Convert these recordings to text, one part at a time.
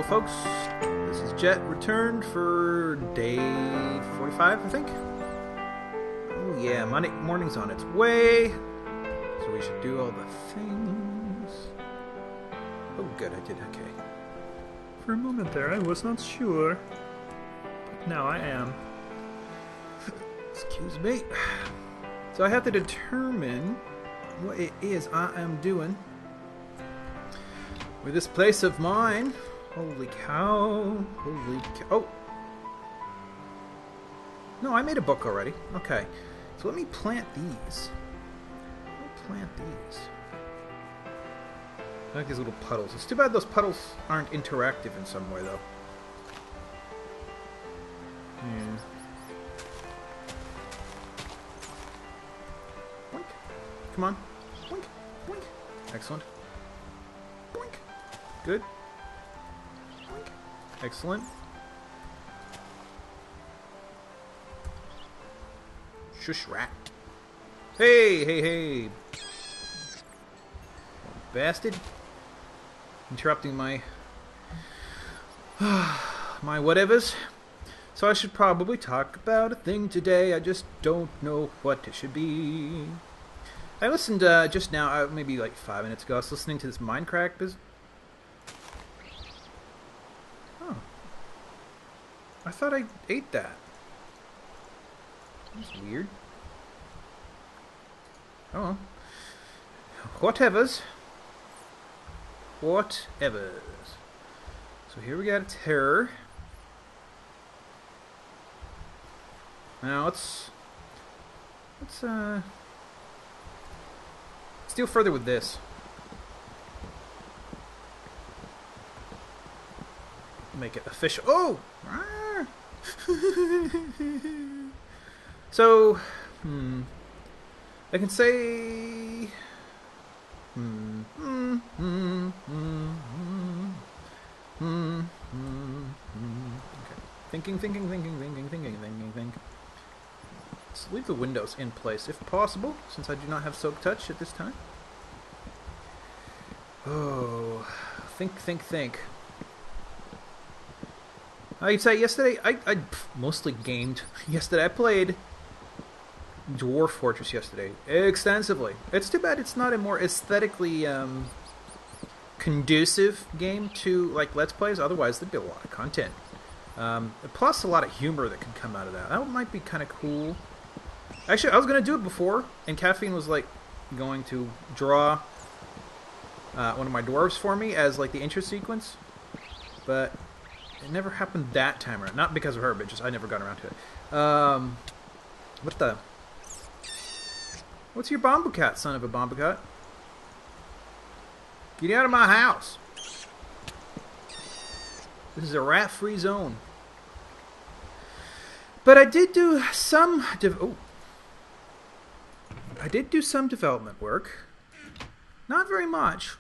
folks. This is Jet, returned for day 45, I think. Oh yeah, Monday morning's on its way, so we should do all the things. Oh good, I did okay. For a moment there, I was not sure. But now I am. Excuse me. So I have to determine what it is I am doing with this place of mine. Holy cow. Holy cow. Oh! No, I made a book already. Okay. So let me plant these. I like these little puddles. It's too bad those puddles aren't interactive in some way, though. Yeah. Boink. Come on. Boink. Boink. Excellent. Boink. Good. Boink. Excellent. Shush rat. Hey, hey, hey. Bastard. Interrupting my my whatevers. So I should probably talk about a thing today. I just don't know what it should be. I listened just now, maybe like 5 minutes ago. I was listening to this Minecraft business. Oh. I thought I ate that. That's weird. Oh. Whatevers. Whatevers. So here we got a terror. Now let's deal further with this. Make it official. Oh! So, I can say okay. Thinking. Let's leave the windows in place if possible, since I do not have Soak Touch at this time. Oh, think. I'd say yesterday, I mostly gamed. Yesterday I played Dwarf Fortress yesterday extensively. It's too bad it's not a more aesthetically conducive game to like Let's Plays. Otherwise, there'd be a lot of content. Plus, a lot of humor that could come out of that. That might be kind of cool. Actually, I was going to do it before, and Caffeine was like going to draw one of my dwarves for me as like the intro sequence, but it never happened that time around. Not because of her, but just I never got around to it. What the? What's your Bombu Cat, son of a Bombu Cat? Get out of my house! This is a rat-free zone. But I did do some development work. Not very much.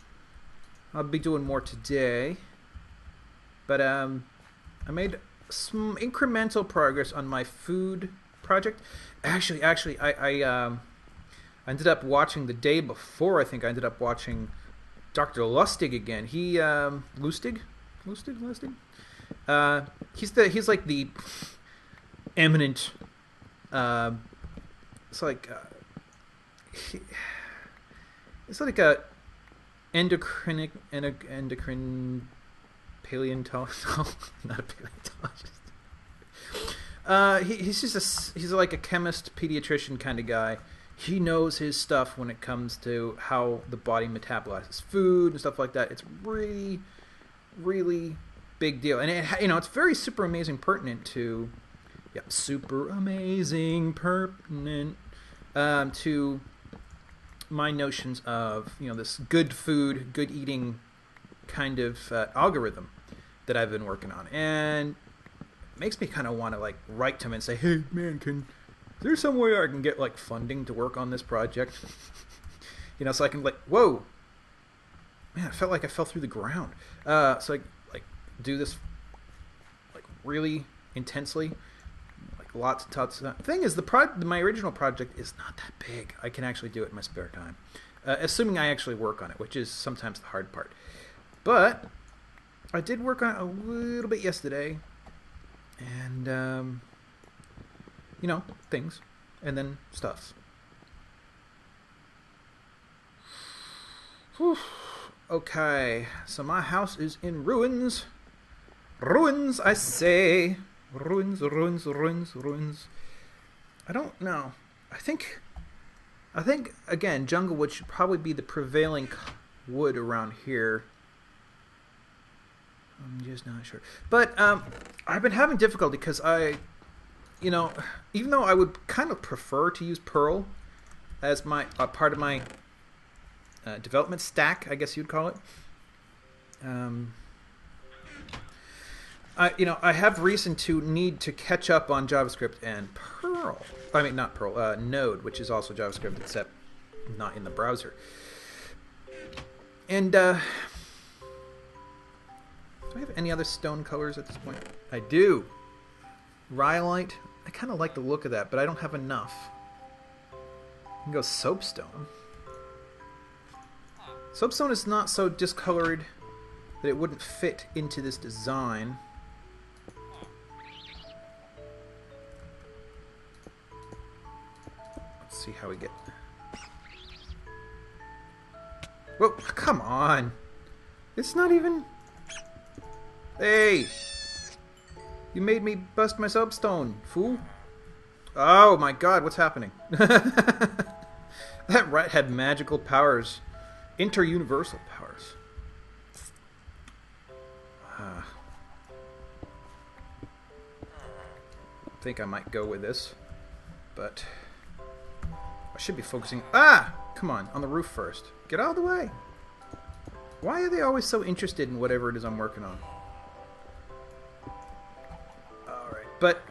I'll be doing more today. But I made some incremental progress on my food project. Actually, I ended up watching the day before. I think I ended up watching Dr. Lustig again. He Lustig. He's like the eminent. It's like it's like a endocrine paleontologist. No, not a paleontologist. He's like a chemist, pediatrician kind of guy. He knows his stuff when it comes to how the body metabolizes food and stuff like that. It's really, really big deal, and it's very super amazing pertinent to, super amazing pertinent to my notions of this good food, good eating kind of algorithm that I've been working on, and it makes me kind of want to like write to him and say, hey man, is there some way I can get like funding to work on this project? So I can like, whoa, man, I felt like I fell through the ground. So I like do this like really intensely, like lots of tuts. The thing is, my original project is not that big. I can actually do it in my spare time, assuming I actually work on it, which is sometimes the hard part. But I did work on it a little bit yesterday, and you know, things, and then stuff. Whew. Okay, so my house is in ruins. Ruins, I say. Ruins, ruins, ruins, ruins. I don't know. I think again, jungle wood should probably be the prevailing wood around here. I'm just not sure. But I've been having difficulty because you know, even though I would kind of prefer to use Pearl as my part of my development stack, I guess you'd call it. I have reason to need to catch up on JavaScript and Perl. I mean, not Perl, Node, which is also JavaScript, except not in the browser. And do I have any other stone colors at this point? I do. Rhyolite. I kind of like the look of that, but I don't have enough. I can go soapstone. Soapstone is not so discolored that it wouldn't fit into this design. Let's see how we get. Whoa, come on. It's not even... Hey! You made me bust my soapstone, fool. Oh my god, what's happening? That rat had magical powers. Inter-universal powers. I think I might go with this, but I should be focusing... Ah! Come on, on the roof first. Get out of the way. Why are they always so interested in whatever it is I'm working on? Alright, but...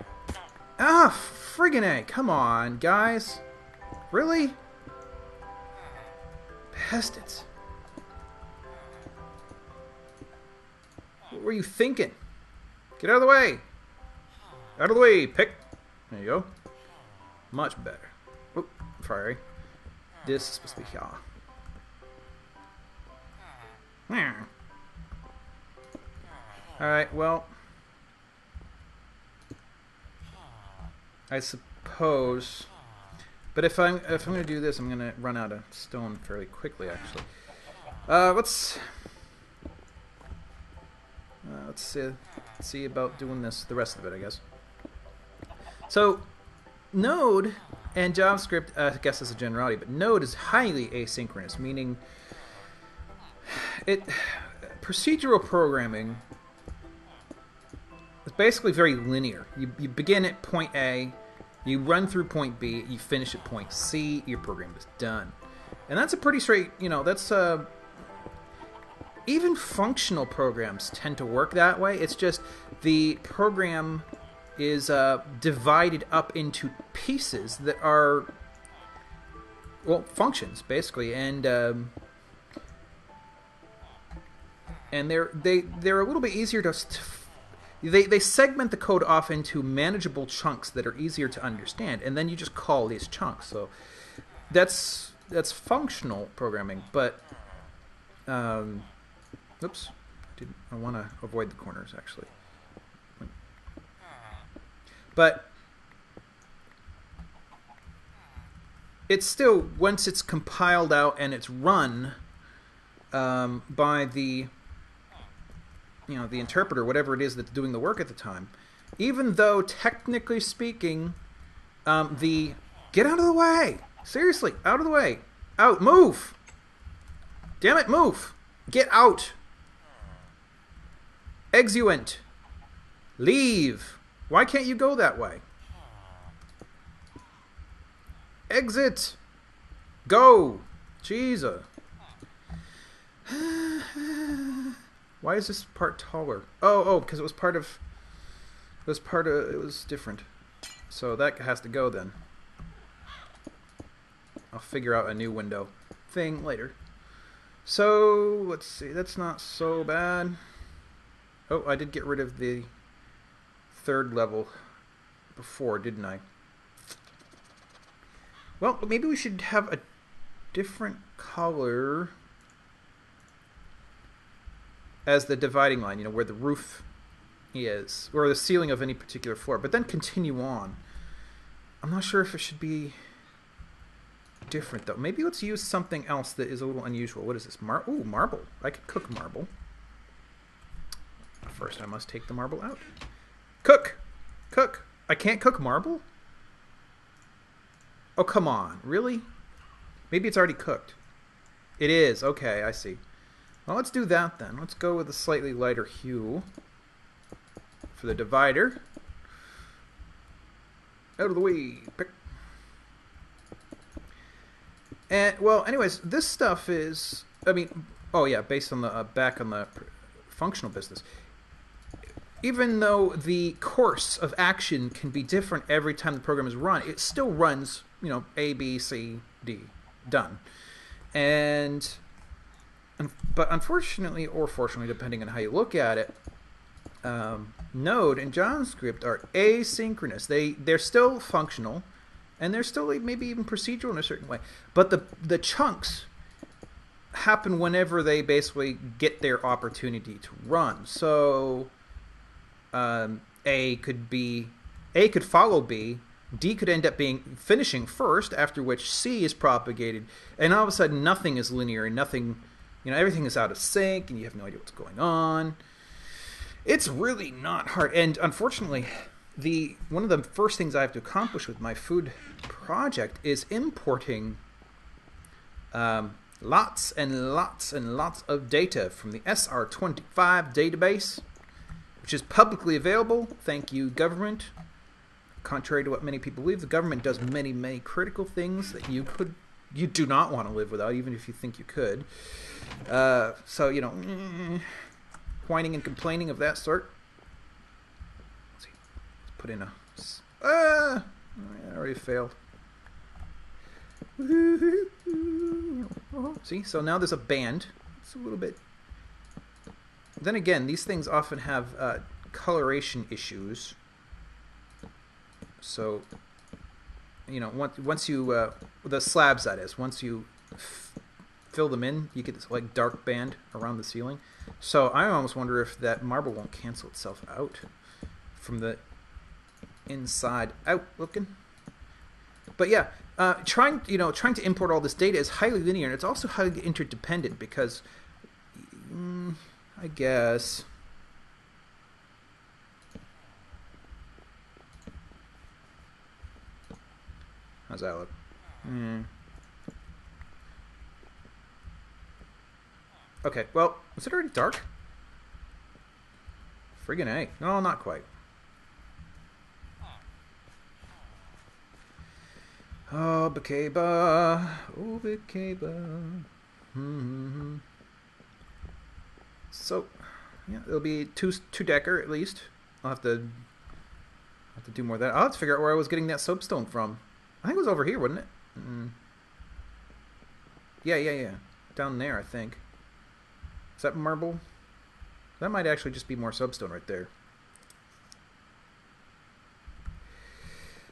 Ah, friggin' A! Come on, guys. Really? Bastards. What were you thinking? Get out of the way! Out of the way, pick! There you go. Much better. Oop, sorry. This is supposed to be here. Alright, well... I suppose... But if I'm going to do this, I'm going to run out of stone fairly quickly, actually. Let's see about doing this, the rest of it, I guess. So, Node and JavaScript, I guess as a generality, but Node is highly asynchronous, meaning procedural programming is basically very linear. You begin at point A, you run through point B, you finish at point C, your program is done. And that's a pretty straight, you know, that's even functional programs tend to work that way. It's just the program is divided up into pieces that are, well, functions basically, and they're a little bit easier to they segment the code off into manageable chunks that are easier to understand, and then you just call these chunks. So that's functional programming, but oops, I want to avoid the corners actually. But it's still, once it's compiled out and it's run by the, you know, the interpreter, whatever it is that's doing the work at the time, even though technically speaking, get out of the way, seriously, out of the way, out, move, damn it, move, get out, exeunt, leave. Why can't you go that way? Exit. Go. Jesus. Why is this part taller? Oh, because it was part of... it was different. So that has to go then. I'll figure out a new window thing later. So, let's see. That's not so bad. Oh, I did get rid of the third level before, didn't I? Well, maybe we should have a different color. as the dividing line, where the roof is, or the ceiling of any particular floor, but then continue on. I'm not sure if it should be different, though. Maybe let's use something else that is a little unusual. What is this? Ooh, marble. I could cook marble. First, I must take the marble out. Cook! Cook! I can't cook marble? Oh, come on. Really? Maybe it's already cooked. It is. Okay, I see. Well, let's do that then. Let's go with a slightly lighter hue for the divider. Out of the way. Pick. And, well, anyways, this stuff is, I mean, oh yeah, based on the, back on the functional business. Even though the course of action can be different every time the program is run, it still runs, A, B, C, D, done. But unfortunately, or fortunately, depending on how you look at it, Node and JavaScript are asynchronous. They're still functional, and they're still maybe even procedural in a certain way. But the chunks happen whenever they basically get their opportunity to run. So A could follow B. D could end up finishing first, after which C is propagated, and all of a sudden nothing is linear and nothing, everything is out of sync, and you have no idea what's going on. It's really not hard, and unfortunately, one of the first things I have to accomplish with my food project is importing lots and lots and lots of data from the SR25 database, which is publicly available. Thank you, government. Contrary to what many people believe, the government does many, many critical things that you do not want to live without, even if you think you could. So, whining and complaining of that sort. Let's see. Let's put in a... I already failed. See? So now there's a band. It's a little bit... Then again, these things often have coloration issues. So, once you... the slabs, that is. Once you fill them in, you get this dark band around the ceiling. So I almost wonder if that marble won't cancel itself out from the inside out looking. But yeah, trying to import all this data is highly linear, and it's also highly interdependent because, I guess, how's that look? Okay, well, is it already dark? Friggin' A. No, not quite. Oh, Bakeba. Oh, Bakeba. So, yeah, it'll be two-decker at least. I'll have to do more of that. I'll have to figure out where I was getting that soapstone from. I think it was over here, wasn't it? Yeah. Down there, I think. Is that marble? That might actually just be more soapstone right there.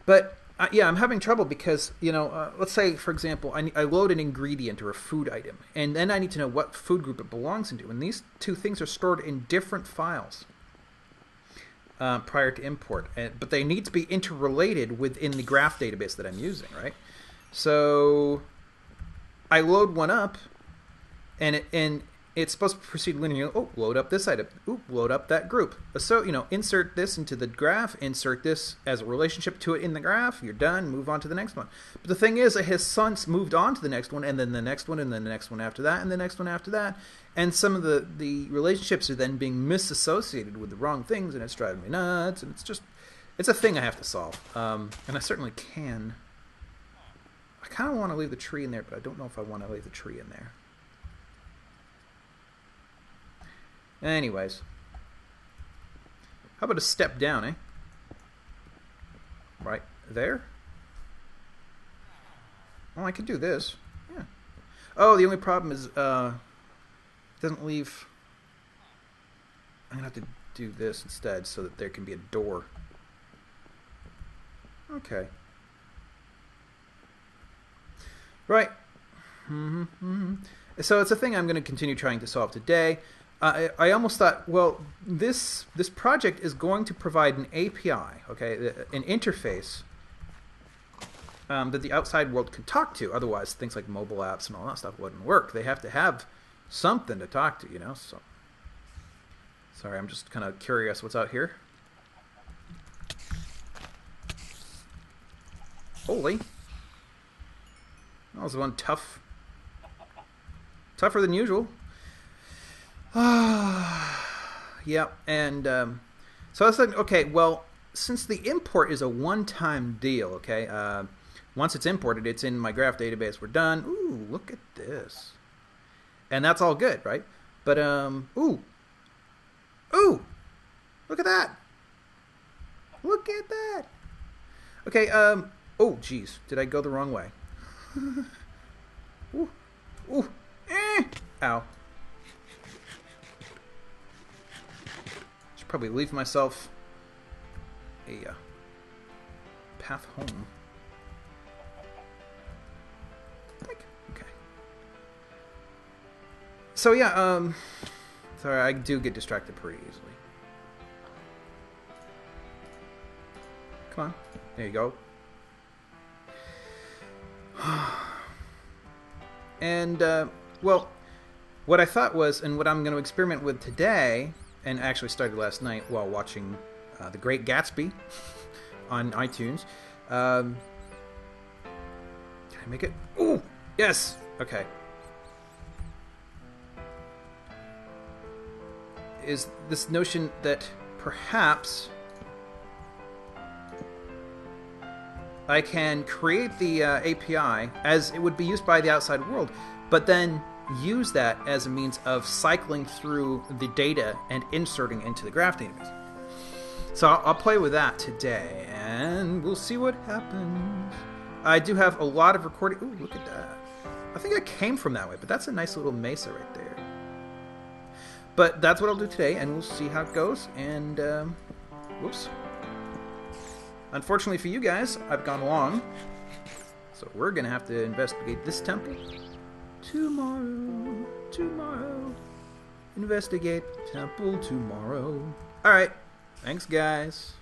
But, yeah, I'm having trouble because, let's say, for example, I load an ingredient or a food item, and then I need to know what food group it belongs into. And these two things are stored in different files prior to import. But they need to be interrelated within the graph database that I'm using, right? So I load one up, and it's supposed to proceed linearly. Oh, load up this item. Ooh, load up that group. So, insert this into the graph, insert this as a relationship to it in the graph. You're done. Move on to the next one. But the thing is, it has since moved on to the next one, and then the next one, and then the next one after that, and the next one after that. And some of the relationships are then being misassociated with the wrong things, and it's driving me nuts. And it's a thing I have to solve. And I certainly can. I kind of want to leave the tree in there, but I don't know if I want to leave the tree in there. Anyways, how about a step down, eh? Right there? Oh, I could do this. Yeah. Oh, the only problem is it doesn't leave. I'm gonna have to do this instead so that there can be a door. Okay. Right. So it's a thing I'm going to continue trying to solve today. I almost thought, well, this project is going to provide an API, okay, an interface that the outside world could talk to. Otherwise, things like mobile apps and all that stuff wouldn't work. They have to have something to talk to, you know. So, sorry, I'm just kind of curious what's out here. Holy, that was one tougher than usual. Yeah, and so I said, okay, well, since the import is a one-time deal, okay, once it's imported, it's in my graph database, we're done. Ooh, look at this. And that's all good, right? But, ooh, look at that. Look at that. Okay, oh, geez, did I go the wrong way? Ooh, ow. Should probably leave myself a path home. Okay. So yeah, sorry, I do get distracted pretty easily. Come on, there you go. And well, what I thought was, and what I'm going to experiment with today, and actually started last night while watching The Great Gatsby on iTunes. Can I make it? Ooh, yes. Okay. Is this notion that perhaps I can create the API as it would be used by the outside world, but then use that as a means of cycling through the data and inserting into the graph database. So I'll play with that today, and we'll see what happens. I do have a lot of recording. Ooh, look at that. I think I came from that way, but that's a nice little mesa right there. But that's what I'll do today, and we'll see how it goes. And, whoops. Unfortunately for you guys, I've gone long. So we're going to have to investigate this temple tomorrow. Investigate temple tomorrow. Alright. Thanks, guys.